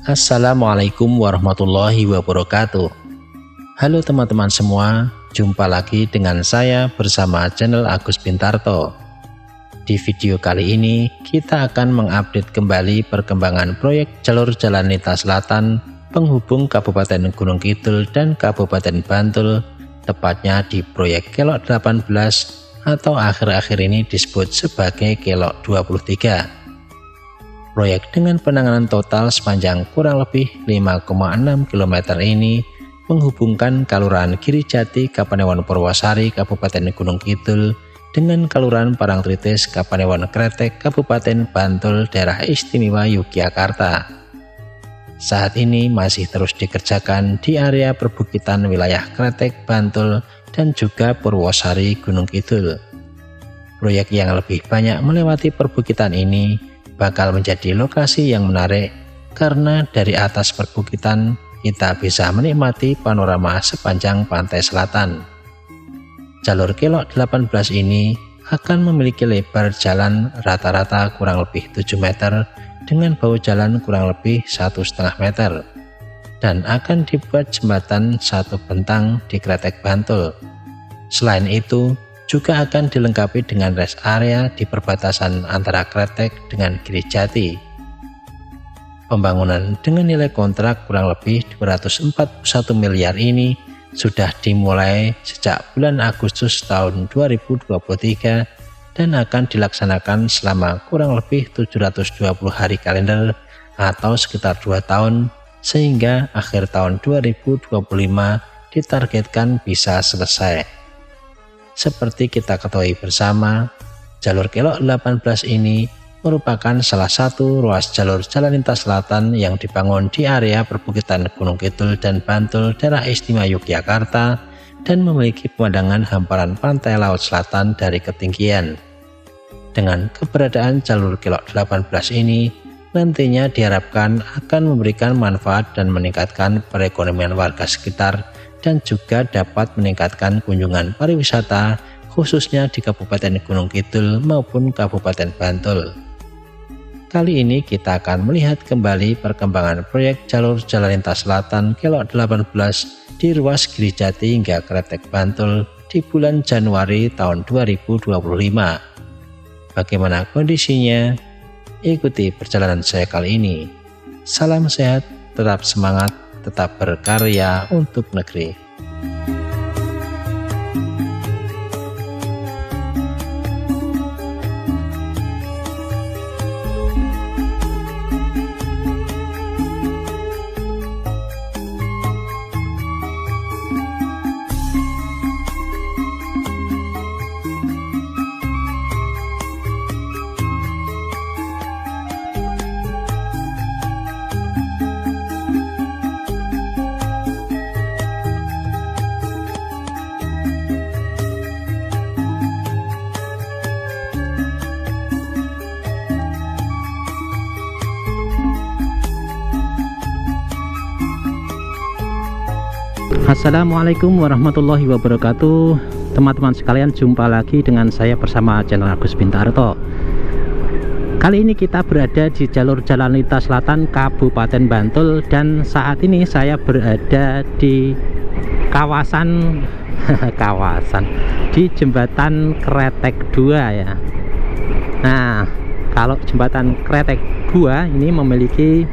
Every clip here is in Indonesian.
Assalamualaikum warahmatullahi wabarakatuh. Halo teman-teman semua, jumpa lagi dengan saya bersama channel Agus Bintarto. Di video kali ini kita akan mengupdate kembali perkembangan proyek jalur jalan lintas selatan penghubung Kabupaten Gunung Kidul dan Kabupaten Bantul, tepatnya di proyek Kelok 18 atau akhir-akhir ini disebut sebagai Kelok 23. Proyek dengan penanganan total sepanjang kurang lebih 5,6 km ini menghubungkan Kelurahan Girijati, Kapanewon Purwosari, Kabupaten Gunung Kidul dengan Kelurahan Parangtritis, Kapanewon Kretek, Kabupaten Bantul, Daerah Istimewa Yogyakarta. Saat ini masih terus dikerjakan di area perbukitan wilayah Kretek, Bantul, dan juga Purwosari, Gunung Kidul. Proyek yang lebih banyak melewati perbukitan ini bakal menjadi lokasi yang menarik karena dari atas perbukitan kita bisa menikmati panorama sepanjang pantai selatan. Jalur Kelok 18 ini akan memiliki lebar jalan rata-rata kurang lebih 7 meter dengan bahu jalan kurang lebih 1,5 meter dan akan dibuat jembatan satu bentang di Kretek, Bantul. Selain itu juga akan dilengkapi dengan rest area di perbatasan antara Kretek dengan Girijati. Pembangunan dengan nilai kontrak kurang lebih 241 miliar ini sudah dimulai sejak bulan Agustus tahun 2023 dan akan dilaksanakan selama kurang lebih 720 hari kalender atau sekitar 2 tahun, sehingga akhir tahun 2025 ditargetkan bisa selesai. Seperti kita ketahui bersama, jalur Kelok 18 ini merupakan salah satu ruas jalur jalan lintas selatan yang dibangun di area perbukitan Gunung Kidul dan Bantul, Daerah Istimewa Yogyakarta, dan memiliki pemandangan hamparan pantai laut selatan dari ketinggian. Dengan keberadaan jalur Kelok 18 ini, nantinya diharapkan akan memberikan manfaat dan meningkatkan perekonomian warga sekitar dan juga dapat meningkatkan kunjungan pariwisata khususnya di Kabupaten Gunung Kidul maupun Kabupaten Bantul. Kali ini kita akan melihat kembali perkembangan proyek jalur jalan lintas selatan Kelok 18 di ruas Girijati hingga Kretek, Bantul di bulan Januari tahun 2025. Bagaimana kondisinya? Ikuti perjalanan saya kali ini. Salam sehat, tetap semangat, tetap berkarya untuk negeri. Assalamualaikum warahmatullahi wabarakatuh. Teman-teman sekalian, jumpa lagi dengan saya bersama channel Agus Bintarto. Kali ini kita berada di jalur jalan lintas selatan Kabupaten Bantul, dan saat ini saya berada di kawasan di jembatan Kretek 2 ya. Nah, kalau jembatan Kretek 2 ini memiliki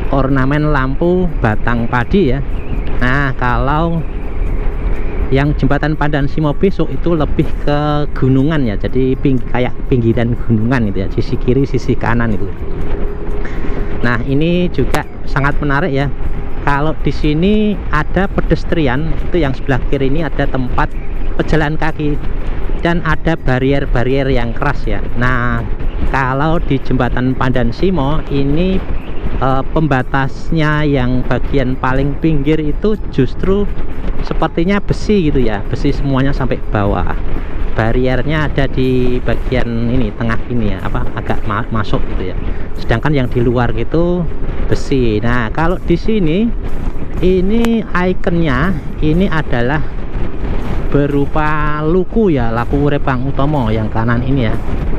ornamen lampu batang padi ya. Nah, kalau yang jembatan Pandan Simo besok itu lebih ke gunungan ya, jadi kayak pinggiran gunungan gitu ya, sisi kiri sisi kanan itu. Nah, ini juga sangat menarik ya. Kalau di sini ada pedestrian, itu yang sebelah kiri ini ada tempat pejalan kaki dan ada barier-barier yang keras ya. Nah, kalau di jembatan Pandan Simo ini pembatasnya yang bagian paling pinggir itu justru sepertinya besi gitu ya, besi semuanya sampai bawah. Bariernya ada di bagian ini tengah ini ya, agak masuk gitu ya, sedangkan yang di luar gitu besi. Nah, kalau di sini ini ikonnya ini adalah berupa luku ya, laku urip Kang Utomo yang kanan ini ya.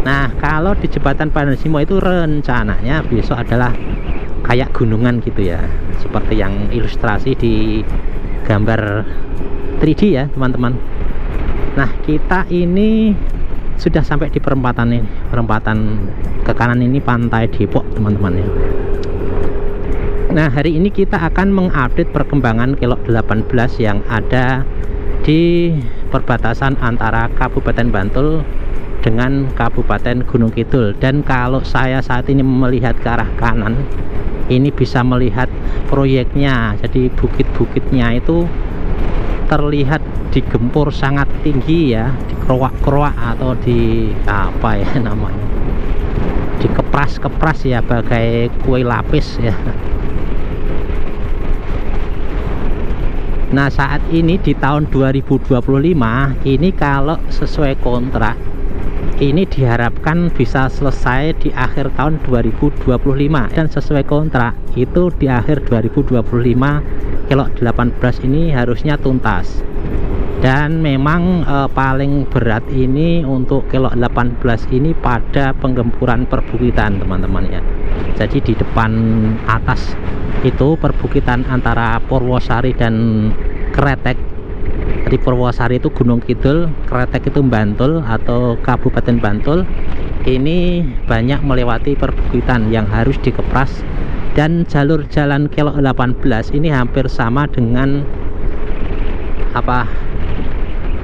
Nah, kalau di jembatan Panesimo itu rencananya besok adalah kayak gunungan gitu ya, seperti yang ilustrasi di gambar 3D ya teman-teman. Nah, kita ini sudah sampai di perempatan ini. Perempatan ke kanan ini pantai Depok teman-teman ya. Nah, hari ini kita akan mengupdate perkembangan kelok 18 yang ada di perbatasan antara Kabupaten Bantul dengan Kabupaten Gunung Kidul. Dan kalau saya saat ini melihat ke arah kanan, ini bisa melihat proyeknya. Jadi bukit-bukitnya itu terlihat digempur sangat tinggi ya, dikeroak-keroak atau di apa ya namanya, dikepras-kepras ya, bagai kue lapis ya. Nah, saat ini di tahun 2025 ini kalau sesuai kontrak ini diharapkan bisa selesai di akhir tahun 2025, dan sesuai kontrak itu di akhir 2025 kelok 18 ini harusnya tuntas. Dan memang paling berat ini untuk kelok 18 ini pada penggempuran perbukitan teman-teman ya. Jadi di depan atas itu perbukitan antara Purwosari dan Kretek. Di Purwosari itu Gunung Kidul, Kretek itu Bantul atau Kabupaten Bantul. Ini banyak melewati perbukitan yang harus dikepras, dan jalur jalan kelok 18 ini hampir sama dengan apa,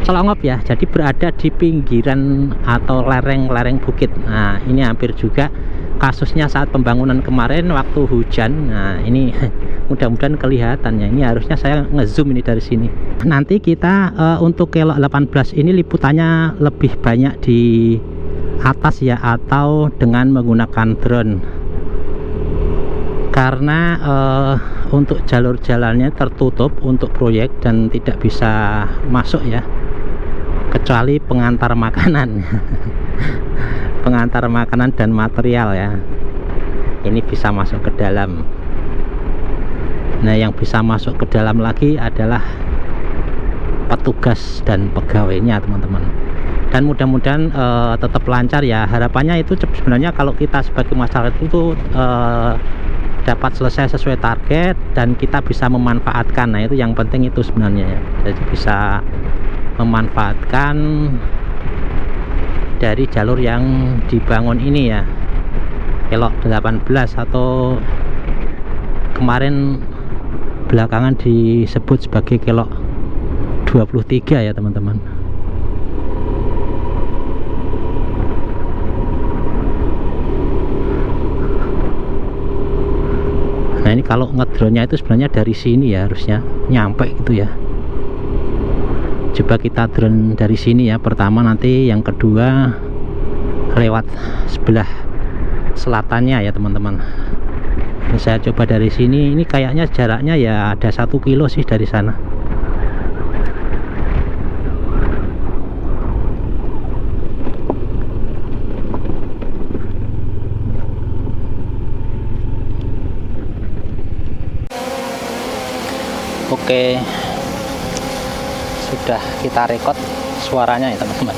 Selongop ya. Jadi berada di pinggiran atau lereng-lereng bukit. Nah, ini hampir juga kasusnya saat pembangunan kemarin waktu hujan. Nah, ini mudah-mudahan kelihatan ya. Ini harusnya saya ngezoom ini dari sini. Nanti kita untuk kelok 18 ini liputannya lebih banyak di atas ya, atau dengan menggunakan drone. Karena untuk jalur jalannya tertutup untuk proyek dan tidak bisa masuk ya, kecuali pengantar makanan. Pengantar makanan dan material ya, ini bisa masuk ke dalam. Nah, yang bisa masuk ke dalam lagi adalah petugas dan pegawainya teman-teman. Dan mudah-mudahan tetap lancar ya. Harapannya itu sebenarnya kalau kita sebagai masyarakat itu dapat selesai sesuai target dan kita bisa memanfaatkan. Nah, itu yang penting itu sebenarnya ya. Jadi bisa memanfaatkan dari jalur yang dibangun ini ya, kelok 18 atau kemarin belakangan disebut sebagai kelok 23 ya teman-teman. Nah, ini kalau ngedronnya itu sebenarnya dari sini ya, harusnya nyampe gitu ya. Coba kita drone dari sini ya pertama, nanti yang kedua lewat sebelah selatannya ya teman-teman. Saya coba dari sini, ini kayaknya jaraknya ya ada 1 kilo sih dari sana. Oke, sudah kita record suaranya ya teman-teman,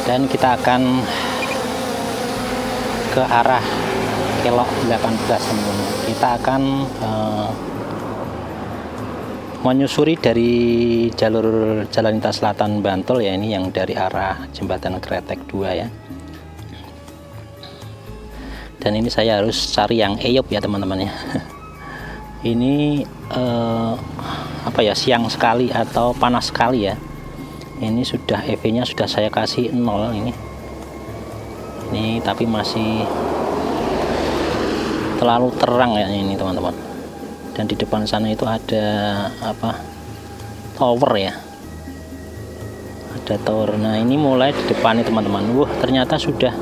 dan kita akan ke arah kelok 18 teman-teman. Kita akan menyusuri dari jalur jalan lintas selatan Bantul ya, ini yang dari arah jembatan Kretek 2 ya. Dan ini saya harus cari yang eyop ya teman-teman ya. Ini apa ya, siang sekali atau panas sekali ya. Ini sudah EV nya sudah saya kasih 0 ini tapi masih terlalu terang ya ini teman-teman. Dan di depan sana itu ada apa, tower ya, ada tower. Nah, ini mulai di depan nih teman-teman. Wah, ternyata sudah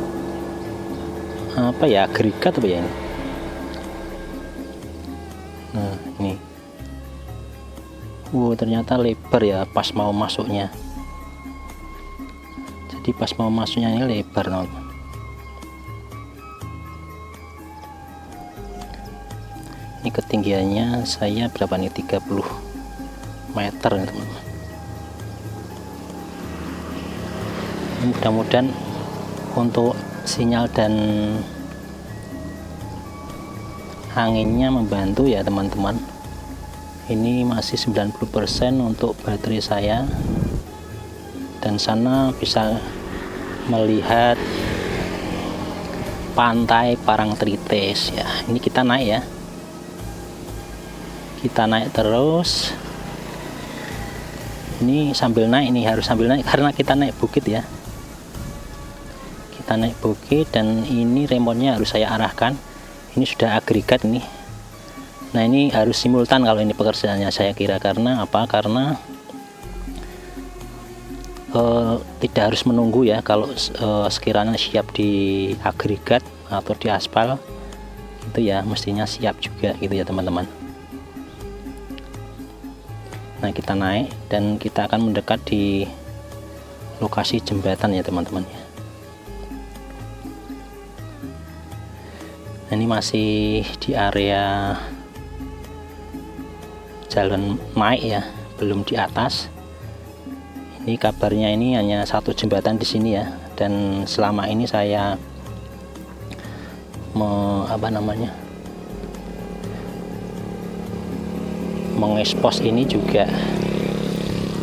apa ya, agregat apa ya ini. Nah, ini ternyata lebar ya pas mau masuknya. Jadi pas mau masuknya ini lebar teman-teman. Ini ketinggiannya saya berapa nih, 30 meter nih teman-teman. Mudah-mudahan Untuk sinyal dan anginnya membantu ya teman-teman. Ini masih 90% untuk baterai saya, dan sana bisa melihat pantai Parangtritis ya. Ini kita naik ya, kita naik terus. Ini sambil naik, ini harus sambil naik karena kita naik bukit ya, kita naik bukit. Dan ini remote-nya harus saya arahkan. Ini sudah agregat ini. Nah, ini harus simultan kalau ini pekerjaannya saya kira. Karena apa? Karena tidak harus menunggu ya. Kalau sekiranya siap di agregat atau di aspal itu ya mestinya siap juga gitu ya teman-teman. Nah, kita naik dan kita akan mendekat di lokasi jembatan ya teman-teman ya. Ini masih di area jalan naik ya, belum di atas. Ini kabarnya ini hanya satu jembatan di sini ya, dan selama ini saya mengekspos ini juga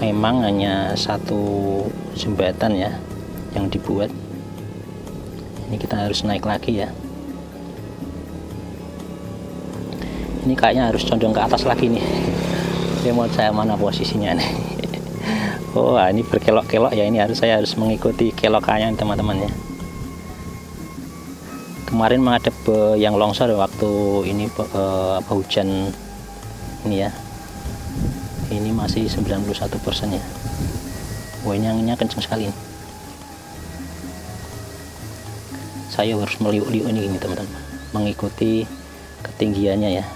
memang hanya satu jembatan ya yang dibuat. Ini kita harus naik lagi ya. Ini kayaknya harus condong ke atas lagi nih. Remote saya mana posisinya nih? Oh, ini berkelok-kelok ya. Ini saya harus mengikuti kelokannya teman-teman ya. Kemarin menghadap yang longsor waktu ini hujan ini ya. Ini masih 91% ya. Wah, ini anginnya kencang sekali. Saya harus meliuk-liuk ini teman-teman, mengikuti ketinggiannya ya.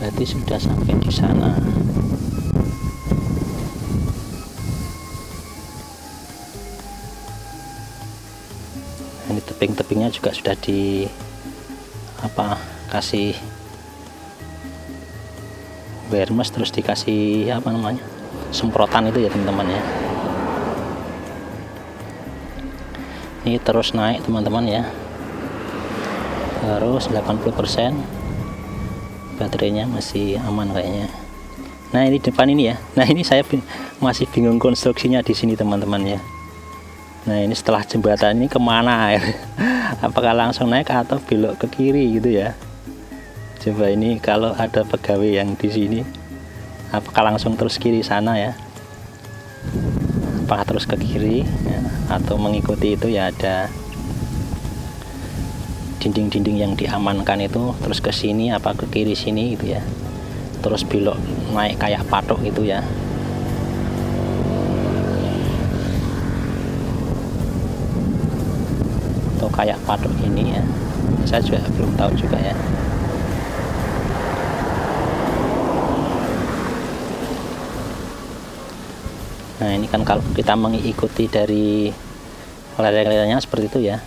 Berarti sudah sampai di sana. Ini tebing-tebingnya juga sudah di kasih bermes, terus dikasih semprotan itu ya teman-teman ya. Ini terus naik teman-teman ya, terus 80%. Baterainya masih aman kayaknya. Nah, ini depan ini ya. Nah, ini saya masih bingung konstruksinya di sini teman-teman ya. Nah, ini setelah jembatan ini kemana ya? Apakah langsung naik atau belok ke kiri gitu ya? Coba ini kalau ada pegawai yang di sini, apakah langsung terus kiri sana ya? Apakah terus ke kiri ya? Atau mengikuti itu ya, ada dinding-dinding yang diamankan itu terus ke sini apa ke kiri sini gitu ya, terus belok naik kayak patok gitu ya. Atau kayak patok ini ya, saya juga belum tahu juga ya. Nah, ini kan kalau kita mengikuti dari lereng-lerengnya seperti itu ya.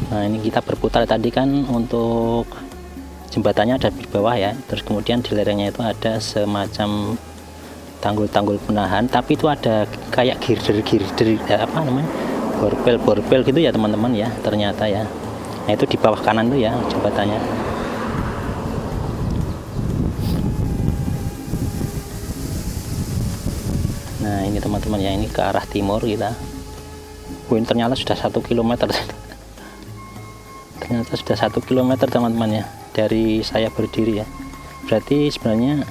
Nah, ini kita berputar tadi kan untuk jembatannya ada di bawah ya, terus kemudian di lerengnya itu ada semacam tanggul-tanggul penahan, tapi itu ada kayak girder ya, borbel gitu ya teman-teman ya ternyata ya. Nah, itu di bawah kanan tuh ya jembatannya. Nah, ini teman-teman ya, ini ke arah timur kita. Ini ternyata sudah 1 km. Ternyata sudah 1 km teman-teman ya dari saya berdiri ya. Berarti sebenarnya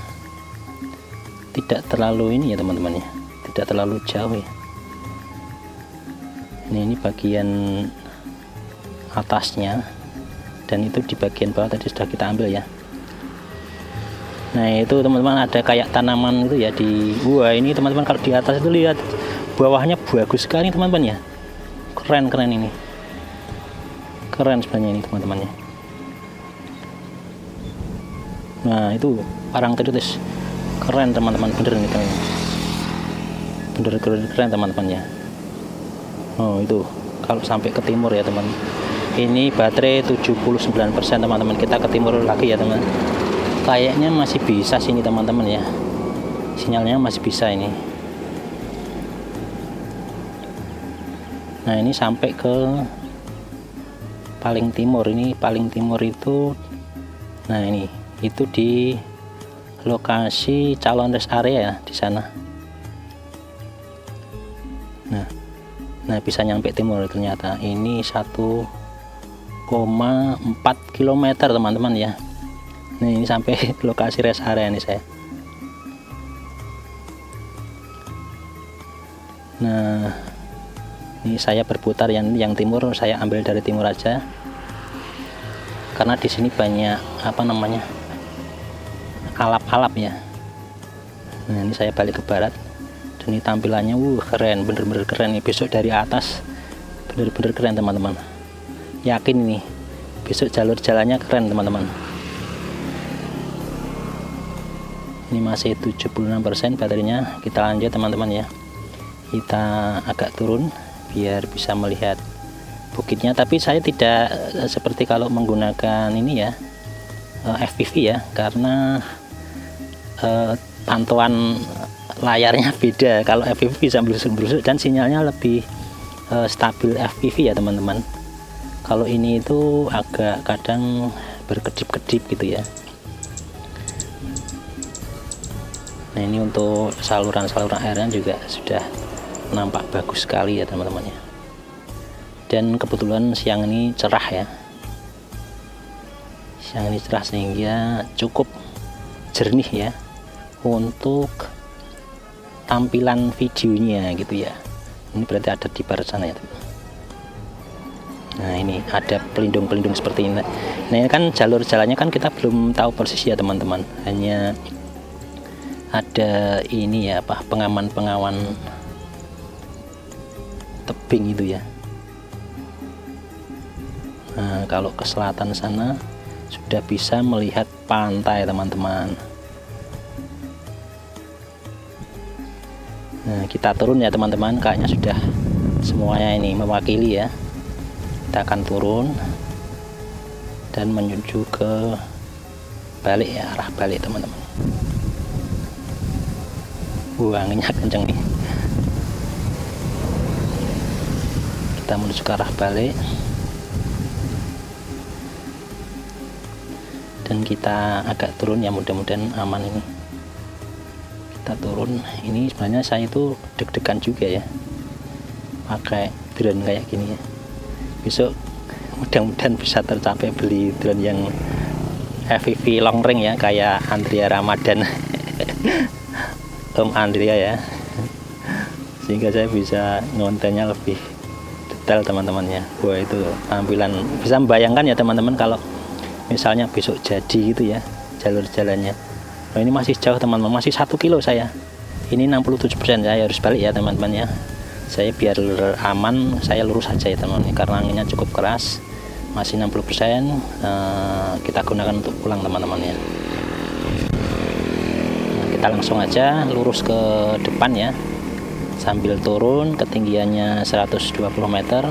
tidak terlalu ini ya teman-teman ya, tidak terlalu jauh ya. Ini bagian atasnya, dan itu di bagian bawah tadi sudah kita ambil ya. Nah, itu teman-teman ada kayak tanaman itu ya di. Wah, ini teman-teman kalau di atas itu lihat bawahnya bagus sekali teman-teman ya. Keren ini. Keren sebenarnya ini teman-teman ya. Nah, itu Parangtritis keren teman-teman, bener nih teman-teman, bener keren teman-teman ya. Oh, itu kalau sampai ke timur ya teman, Ini baterai 79% teman-teman. Kita ke timur lagi ya teman. Kayaknya masih bisa sini teman-teman ya. Sinyalnya masih bisa ini. Nah ini sampai ke paling timur. Ini paling timur itu, nah ini itu di lokasi calon rest area ya di sana. Nah bisa nyampe timur ternyata. Ini 1,4 km teman-teman ya. Nah ini sampai lokasi rest area nih saya. Nah ini saya berputar yang timur, saya ambil dari timur aja karena di sini banyak alap-alap ya. Nah ini saya balik ke barat dan ini tampilannya keren, bener-bener keren nih. Besok dari atas bener-bener keren teman-teman, yakin nih besok jalur jalannya keren teman-teman. Ini masih 76% baterainya. Kita lanjut teman-teman ya, kita agak turun biar bisa melihat bukitnya, tapi saya tidak seperti kalau menggunakan ini ya, FPV ya, karena pantauan layarnya beda. Kalau FPV bisa berusuk-berusuk dan sinyalnya lebih stabil FPV ya teman-teman. Kalau ini itu agak kadang berkedip-kedip gitu ya. Nah ini untuk saluran-saluran airnya juga sudah nampak bagus sekali ya teman-teman ya. Dan kebetulan siang ini cerah ya, siang ini cerah sehingga cukup jernih ya untuk tampilan videonya gitu ya. Ini berarti ada di barat sana ya teman. Nah ini ada pelindung-pelindung seperti ini. Nah ini kan jalur jalannya kan kita belum tahu persis ya teman-teman, hanya ada ini ya pengaman-pengaman tebing itu ya. Nah kalau ke selatan sana sudah bisa melihat pantai teman-teman. Nah kita turun ya teman-teman, kayaknya sudah semuanya ini mewakili ya. Kita akan turun dan menuju ke balik ya, arah balik teman-teman. Anginnya kenceng nih. Kita menuju ke arah balik dan kita agak turun ya, mudah-mudahan aman ini. Kita turun. Ini sebenarnya saya itu deg-degan juga ya pakai drone kayak gini ya. Besok mudah-mudahan bisa tercapai beli drone yang FPV long range ya, kayak Andrea Ramadan Om Andrea ya, sehingga saya bisa ngontennya lebih detail teman-teman ya. Wah itu tampilan, bisa membayangkan ya teman-teman kalau misalnya besok jadi gitu ya jalur jalannya. Nah ini masih jauh teman-teman, masih 1 kilo saya. Ini 67%, saya harus balik ya teman-teman ya. Saya biar aman, saya lurus saja ya teman-teman, karena anginnya cukup keras. Masih 60%, kita gunakan untuk pulang teman-teman ya. Nah, kita langsung aja lurus ke depan ya, sambil turun, ketinggiannya 120 meter.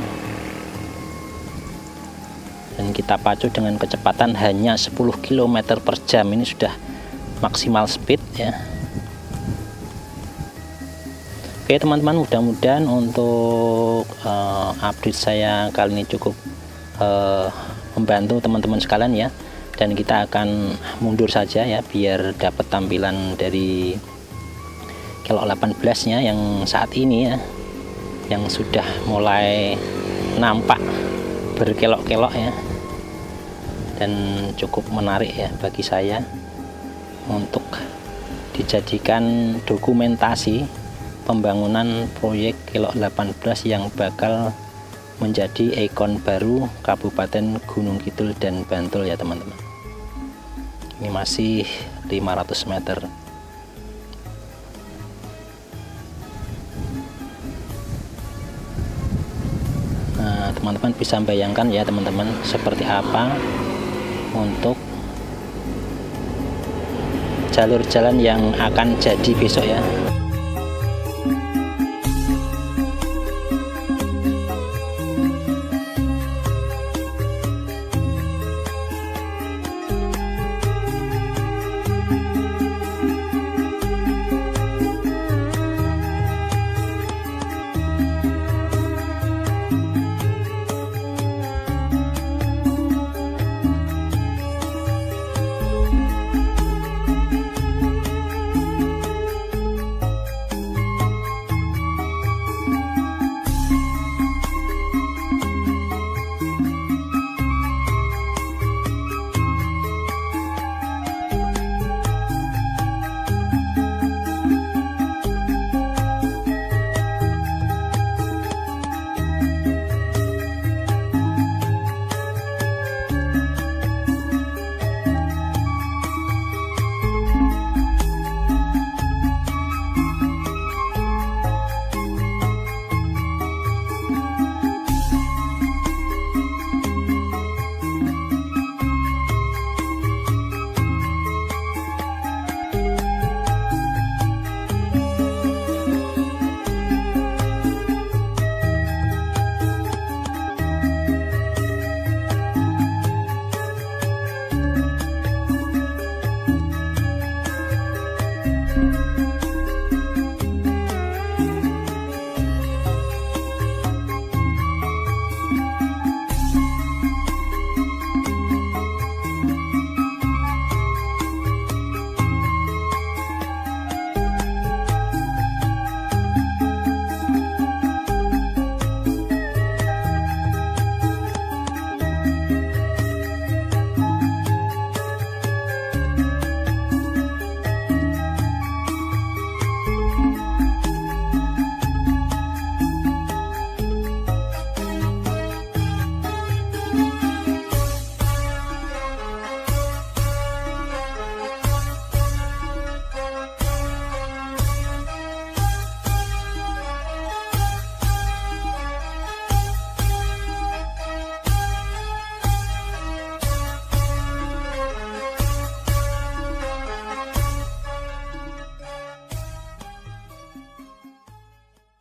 Dan kita pacu dengan kecepatan hanya 10 km per jam. Ini sudah maksimal speed ya. Oke teman-teman, mudah-mudahan untuk update saya kali ini cukup membantu teman-teman sekalian ya. Dan kita akan mundur saja ya biar dapat tampilan dari kelok 18 nya yang saat ini ya, yang sudah mulai nampak berkelok-kelok ya, dan cukup menarik ya bagi saya untuk dijadikan dokumentasi pembangunan proyek kelok 18 yang bakal menjadi ikon baru Kabupaten Gunung Kidul dan Bantul ya teman-teman. Ini masih 500 meter. Nah teman-teman bisa bayangkan ya teman-teman seperti apa untuk jalur jalan yang akan jadi besok ya.